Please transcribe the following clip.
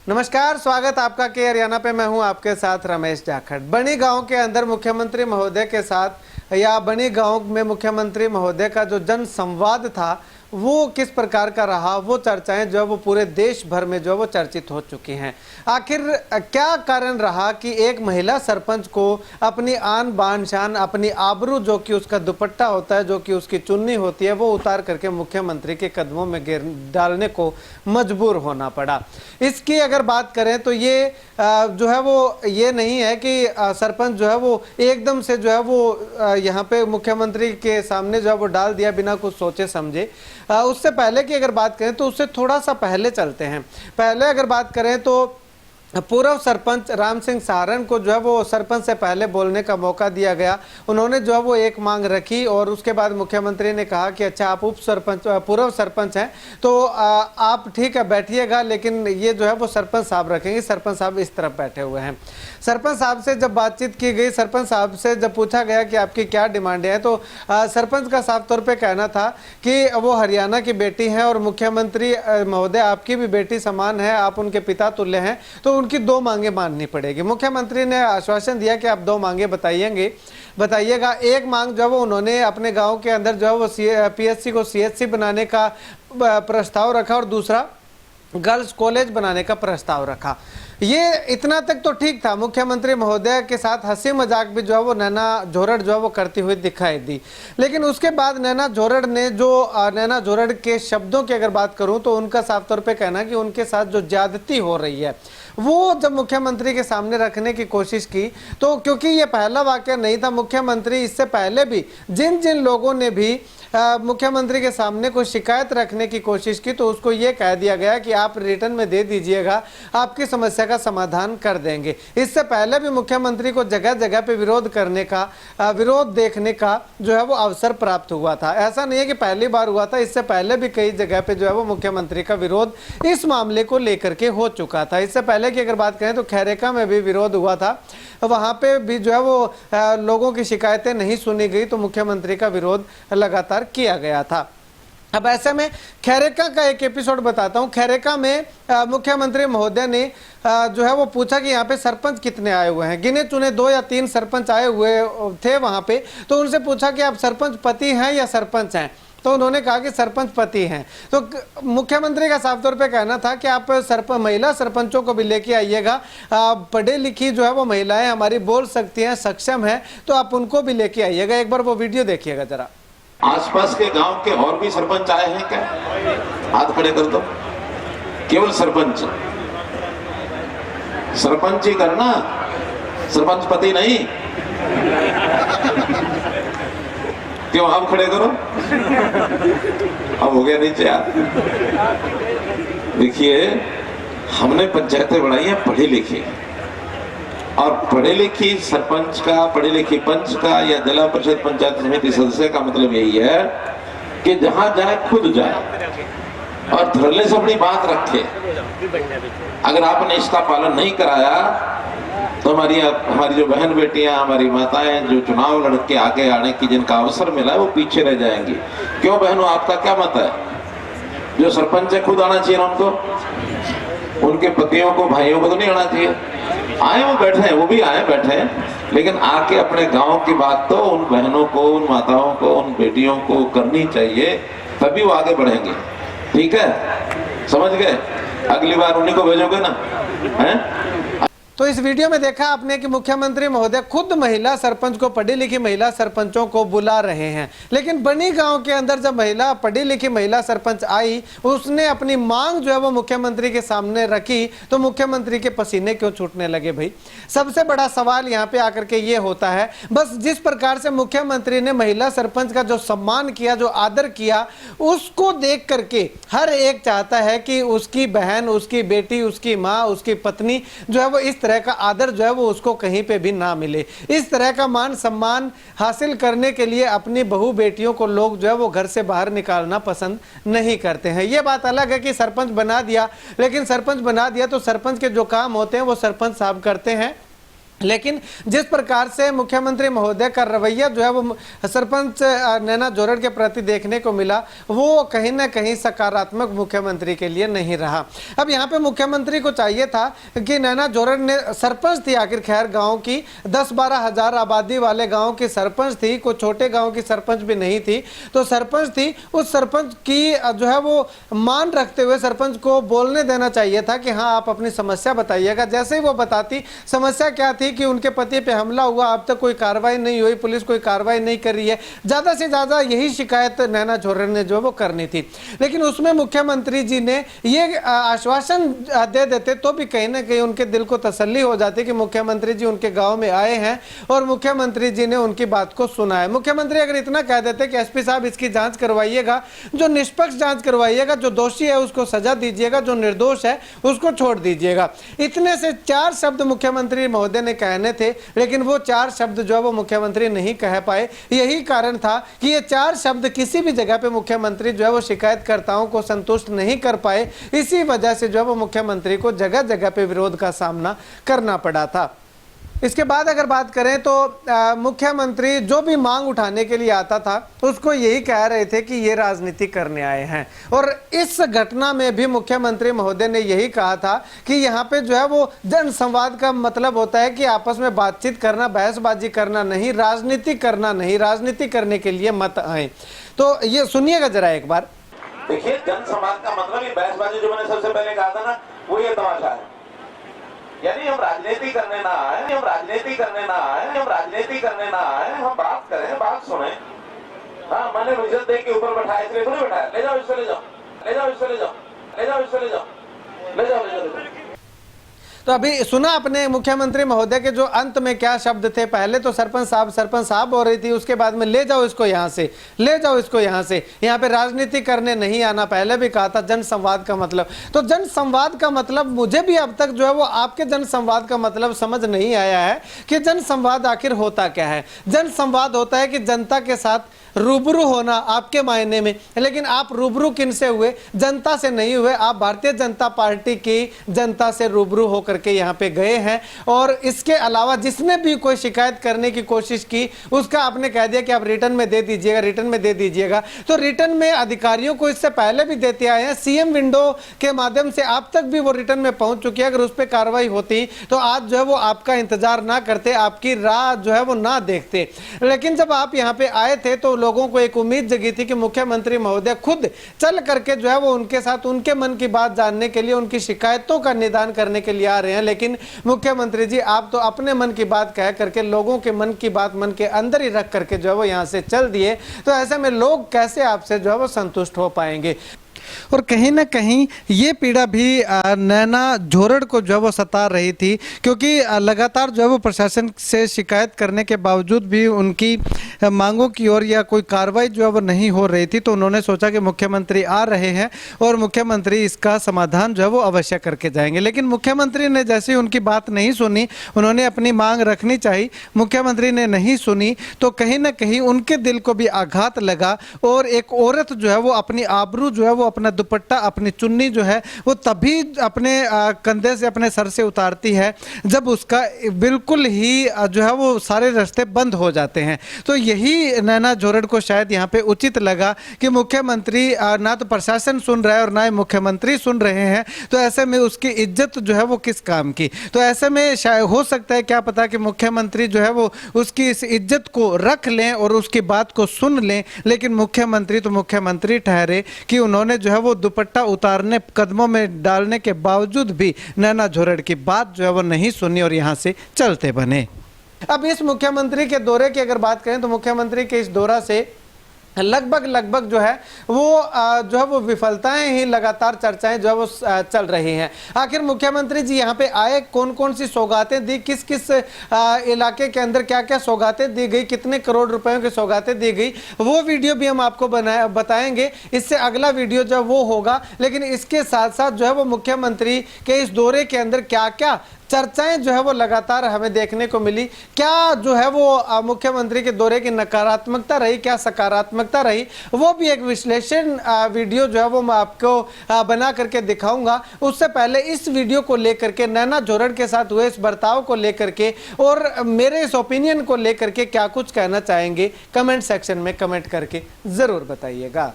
नमस्कार, स्वागत आपका के हरियाणा पे। मैं हूं आपके साथ रमेश जाखड़। बनी गांव के अंदर मुख्यमंत्री महोदय के साथ या बनी गांव में मुख्यमंत्री महोदय का जो जन संवाद था वो किस प्रकार का रहा, वो चर्चाएं जो है वो पूरे देश भर में जो है वो चर्चित हो चुकी हैं। आखिर क्या कारण रहा कि एक महिला सरपंच को अपनी आन बान शान, अपनी आबरू जो कि उसका दुपट्टा होता है, जो कि उसकी चुन्नी होती है, वो उतार करके मुख्यमंत्री के कदमों में गिर डालने को मजबूर होना पड़ा। इसकी अगर बात करें तो ये जो है वो ये नहीं है कि सरपंच जो है वो एकदम से जो है वो यहाँ पे मुख्यमंत्री के सामने जो है वो डाल दिया बिना कुछ सोचे समझे। उससे पहले की अगर बात करें तो उससे थोड़ा सा पहले चलते हैं। पहले अगर बात करें तो पूर्व सरपंच राम सिंह सहारण को जो है वो सरपंच से पहले बोलने का मौका दिया गया। उन्होंने जो है वो एक मांग रखी और उसके बाद मुख्यमंत्री ने कहा कि अच्छा, आप उप सरपंच पूर्व सरपंच हैं तो आप ठीक है बैठिएगा, लेकिन ये जो है वो सरपंच साहब रखेंगे। सरपंच साहब इस तरफ बैठे हुए हैं। सरपंच साहब से जब बातचीत की गई, सरपंच साहब से जब पूछा गया कि आपकी क्या डिमांड है, तो सरपंच का साफ तौर पर कहना था कि वो हरियाणा की बेटी हैं और मुख्यमंत्री महोदय आपकी भी बेटी समान है, आप उनके पिता तुल्य हैं, तो उनकी दो मांगे माननी पड़ेगी। मुख्यमंत्री ने आश्वासन दिया कि आप दो मांगे बताइएगा। एक मांग जो वो उन्होंने अपने गांव के अंदर जो है वो पीएचसी को सीएचसी बनाने का प्रस्ताव रखा और दूसरा गर्ल्स कॉलेज बनाने का प्रस्ताव रखा। ये इतना तक तो ठीक था। मुख्यमंत्री महोदय के साथ हंसी मजाक भी जो है वो नैना जोरड़ जो है वो करती हुई दिखाई दी। लेकिन उसके बाद नैना जोरड़ ने नैना जोरड़ के शब्दों की अगर बात करूं तो उनका साफ तौर पे कहना कि उनके साथ जो ज्यादती हो रही है वो जब मुख्यमंत्री के सामने रखने की कोशिश की, तो क्योंकि ये पहला वाकया नहीं था, मुख्यमंत्री इससे पहले भी जिन जिन लोगों ने भी मुख्यमंत्री के सामने कोई शिकायत रखने की कोशिश की तो उसको ये कह दिया गया कि आप रिटर्न में दे दीजिएगा, आपकी समस्या का समाधान कर देंगे। इससे पहले भी मुख्यमंत्री को जगह जगह पे विरोध देखने का जो है वो अवसर प्राप्त हुआ था। ऐसा नहीं है कि पहली बार हुआ था, इससे पहले भी कई जगह पे जो है वो मुख्यमंत्री का विरोध इस मामले को लेकर के हो चुका था। इससे पहले की अगर बात करें तो खैरेका में भी विरोध हुआ था, वहां पे भी जो है वो लोगों की शिकायतें नहीं सुनी गई तो मुख्यमंत्री का विरोध लगातार किया गया था। अब ऐसे में खैरेका का एक एपिसोड बताता हूं। खैरेका में मुख्यमंत्री महोदय ने जो है वो पूछा कि यहाँ पे सरपंच कितने आए हुए हैं। गिने चुने 2 या 3 सरपंच आए हुए थे वहां पे, तो उनसे पूछा कि आप सरपंच पति हैं या सरपंच हैं, तो उन्होंने कहा कि सरपंच पति हैं। तो मुख्यमंत्री का साफ तौर पे कहना था कि आप महिला सरपंचों को भी लेके आइएगा, पढ़े लिखी जो है वो महिलाएं हमारी बोल सकती हैं, सक्षम है, तो आप उनको भी लेके आइएगा। एक बार वो वीडियो देखिएगा जरा। आसपास के गांव के और भी सरपंच आए हैं क्या? हाथ खड़े कर दो। केवल सरपंच ही करना, सरपंच पति नहीं। क्यों? आप खड़े करो। अब हो गया नीचे यार। देखिए, हमने पंचायतें बनाई हैं पढ़ी लिखी, और पढ़े लिखी सरपंच का, पढ़े लिखी पंच का या जिला परिषद पंचायत समिति सदस्य का मतलब यही है कि जहां जाए खुद जाए और धरले से अपनी बात रखे। अगर आपने इसका पालन नहीं कराया तो हमारी जो बहन बेटियां, हमारी माताएं जो चुनाव लड़ के आगे आने की जिनका अवसर मिला है वो पीछे रह जाएंगी। क्यों बहनों, आपका क्या मत है? जो सरपंच है खुद आना चाहिए ना उनको, उनके पतियों को, भाइयों को तो नहीं आना चाहिए। आए वो बैठे हैं, वो भी आए बैठे हैं, लेकिन आके अपने गांव की बात तो उन बहनों को, उन माताओं को, उन बेटियों को करनी चाहिए, तभी वो आगे बढ़ेंगे। ठीक है, समझ गए? अगली बार उन्हीं को भेजोगे ना, हैं? तो इस वीडियो में देखा आपने कि मुख्यमंत्री महोदय खुद महिला सरपंच को, पढ़ी लिखी महिला सरपंचों को बुला रहे हैं। लेकिन बनी गांव के अंदर जब पढ़ी लिखी महिला सरपंच आई, उसने अपनी मांग जो है वो मुख्यमंत्री के सामने रखी, तो मुख्यमंत्री के पसीने क्यों छूटने लगे भाई? सबसे बड़ा सवाल यहाँ पे आकर के ये होता है, बस जिस प्रकार से मुख्यमंत्री ने महिला सरपंच का जो सम्मान किया, जो आदर किया, उसको देख करके हर एक चाहता है कि उसकी बहन, उसकी बेटी, उसकी माँ, उसकी पत्नी जो है वो इस तरह का आदर जो है वो उसको कहीं पे भी ना मिले। इस तरह का मान सम्मान हासिल करने के लिए अपनी बहू बेटियों को लोग जो है वो घर से बाहर निकालना पसंद नहीं करते हैं। ये बात अलग है कि सरपंच बना दिया, लेकिन सरपंच बना दिया तो सरपंच के जो काम होते हैं वो सरपंच साहब करते हैं। लेकिन जिस प्रकार से मुख्यमंत्री महोदय का रवैया जो है वो सरपंच नैना जोरड़ के प्रति देखने को मिला, वो कहीं ना कहीं सकारात्मक मुख्यमंत्री के लिए नहीं रहा। अब यहाँ पे मुख्यमंत्री को चाहिए था कि नैना जोरड़ ने सरपंच थी, आखिर खैर गांव की 10-12 हज़ार आबादी वाले गांव की सरपंच थी, कोई छोटे गांव की सरपंच भी नहीं थी, तो सरपंच थी। उस सरपंच की जो है वो मान रखते हुए सरपंच को बोलने देना चाहिए था कि हाँ आप अपनी समस्या बताइएगा। जैसे ही वो बताती समस्या क्या थी कि उनके पति पे हमला हुआ, अब तक कोई कार्रवाई नहीं हुई, पुलिस कोई कार्रवाई नहीं कर रही है, ज़्यादा से ज़्यादा यही शिकायत नैना जोरड़ ने जो वो करनी थी। लेकिन उसमें मुख्यमंत्री जी ने ये आश्वासन दे देते तो भी कहीं ना कहीं उनके दिल को तसल्ली हो जाती कि मुख्यमंत्री जी उनके गाँव में आए हैं और मुख्यमंत्री जी ने उनकी बात को सुना है। मुख्यमंत्री अगर इतना कह देते कि एसपी साहब इसकी जाँच करवाइएगा, जो निष्पक्ष जाँच करवाइएगा, जो दोषी है उसको सजा दीजिएगा, जो निर्दोष है उसको छोड़ दीजिएगा, इतने से 4 शब्द मुख्यमंत्री महोदय ने कहने थे, लेकिन वो 4 शब्द जो है वो मुख्यमंत्री नहीं कह पाए। यही कारण था कि ये 4 शब्द किसी भी जगह पे मुख्यमंत्री जो है वो शिकायतकर्ताओं को संतुष्ट नहीं कर पाए। इसी वजह से जो है वो मुख्यमंत्री को जगह जगह पे विरोध का सामना करना पड़ा था। इसके बाद अगर बात करें तो मुख्यमंत्री जो भी मांग उठाने के लिए आता था उसको यही कह रहे थे कि ये राजनीति करने आए हैं। और इस घटना में भी मुख्यमंत्री महोदय ने यही कहा था कि यहाँ पे जो है वो जन संवाद का मतलब होता है कि आपस में बातचीत करना, बहसबाजी करना नहीं, राजनीति करना नहीं, राजनीति करने के लिए मत आए। तो ये सुनिएगा जरा एक बार। देखिए, जन संवाद का मतलब ये बहसबाजी जो मैंने सबसे पहले कहा था ना, वो ये तमाशा है। यानी हम राजनीति करने ना आए, हम राजनीति करने ना आए, हम राजनीति करने ना आए, हम बात करें, बात सुने। हाँ, मैंने रिजल्ट देख के ऊपर बैठाया, इसलिए थोड़ी बैठाया। ले जाओ इसको, ले जाओ, ले जाओ इसको, ले जाओ, ले जाओ इसको, ले जाओ, ले जाओ, ले जाओ। तो अभी सुना अपने मुख्यमंत्री महोदय के जो अंत में क्या शब्द थे। पहले तो सरपंच साहब हो रही थी, उसके बाद में ले जाओ इसको यहाँ से, ले जाओ इसको यहाँ से, यहाँ पे राजनीति करने नहीं आना। पहले भी कहा था जन संवाद का मतलब, तो जन संवाद का मतलब मुझे भी अब तक जो है वो आपके जन संवाद का मतलब समझ नहीं आया है कि जन संवाद आखिर होता क्या है। जन संवाद होता है कि जनता के साथ रूबरू होना आपके मायने में, लेकिन आप रूबरू किनसे हुए? जनता से नहीं हुए, आप भारतीय जनता पार्टी की जनता से रूबरू होकर के यहाँ पे गए हैं। और इसके अलावा जिसने भी कोई शिकायत करने की कोशिश की उसका आपने कह दिया कि आप रिटर्न में दे दीजिएगा, रिटर्न में दे दीजिएगा। तो रिटर्न में अधिकारियों को इससे पहले भी देते आए हैं, सीएम विंडो के माध्यम से आप तक भी वो रिटर्न में पहुंच चुकी है। अगर उस पर कार्रवाई होती तो आज जो है वो आपका इंतजार ना करते, आपकी राह जो है वो ना देखते। लेकिन जब आप यहाँ पे आए थे तो लोगों को एक उम्मीद जगी थी कि मुख्यमंत्री महोदय खुद चल करके जो है वो उनके साथ उनके मन की बात जानने के लिए, उनकी शिकायतों का निदान करने के लिए आ रहे हैं। लेकिन मुख्यमंत्री जी आप तो अपने मन की बात कह करके लोगों के मन की बात मन के अंदर ही रख करके जो है वो यहाँ से चल दिए। तो ऐसे में लोग कैसे आपसे जो है वो संतुष्ट हो पाएंगे? और कहीं ना कहीं ये पीड़ा भी नैना जोरड़ को जो है वो सता रही थी, क्योंकि लगातार जो है वो प्रशासन से शिकायत करने के बावजूद भी उनकी मांगों की ओर या कोई कार्रवाई जो है वो नहीं हो रही थी। तो उन्होंने सोचा कि मुख्यमंत्री आ रहे हैं और मुख्यमंत्री इसका समाधान जो है वो अवश्य करके जाएंगे। लेकिन मुख्यमंत्री ने जैसे उनकी बात नहीं सुनी, उन्होंने अपनी मांग रखनी चाहिए, मुख्यमंत्री ने नहीं सुनी, तो कहीं ना कहीं उनके दिल को भी आघात लगा। और एक औरत जो है वो अपनी आबरू जो है वो अपना दुपट्टा, अपनी चुन्नी जो है वो तभी अपने कंधे से, अपने सर से उतारती है जब उसका बिल्कुल ही जो है वो सारे रास्ते बंद हो जाते हैं। तो यही नैना जोरड़ को शायद यहाँ पे उचित लगा कि मुख्यमंत्री ना तो प्रशासन सुन रहा है और ना ही मुख्यमंत्री सुन रहे हैं, तो ऐसे में उसकी इज्जत जो है वो किस काम की। तो ऐसे में शायद हो सकता है, क्या पता कि मुख्यमंत्री जो है वो उसकी इस इज्जत को रख लें और उसकी बात को सुन लें। लेकिन मुख्यमंत्री तो मुख्यमंत्री ठहरे कि उन्होंने जो है वो दुपट्टा उतारने, कदमों में डालने के बावजूद भी नैना जोरड़ की बात जो है वो नहीं सुनी और यहाँ से चलते बने। अब इस मुख्यमंत्री के दौरे की अगर बात करें तो मुख्यमंत्री के इस दौरा से लगभग जो है वो विफलताएं ही लगातार चर्चाएं जो है वो चल रही हैं। आखिर मुख्यमंत्री जी यहाँ पे आए, कौन कौन सी सौगातें दी, किस किस इलाके के अंदर क्या क्या सौगातें दी गई, कितने करोड़ रुपयों की सौगातें दी गई, वो वीडियो भी हम आपको बताएंगे। इससे अगला वीडियो जो वो होगा। लेकिन इसके साथ साथ जो है वो मुख्यमंत्री के इस दौरे के अंदर क्या क्या चर्चाएं जो है वो लगातार हमें देखने को मिली। क्या जो है वो मुख्यमंत्री के दौरे की नकारात्मकता रही, क्या सकारात्मकता रही, वो भी एक विश्लेषण वीडियो जो है वो मैं आपको बना करके दिखाऊंगा। उससे पहले इस वीडियो को लेकर के, नैना जोरड़ के साथ हुए इस बर्ताव को लेकर के और मेरे इस ओपिनियन को लेकर के क्या कुछ कहना चाहेंगे, कमेंट सेक्शन में कमेंट करके जरूर बताइएगा।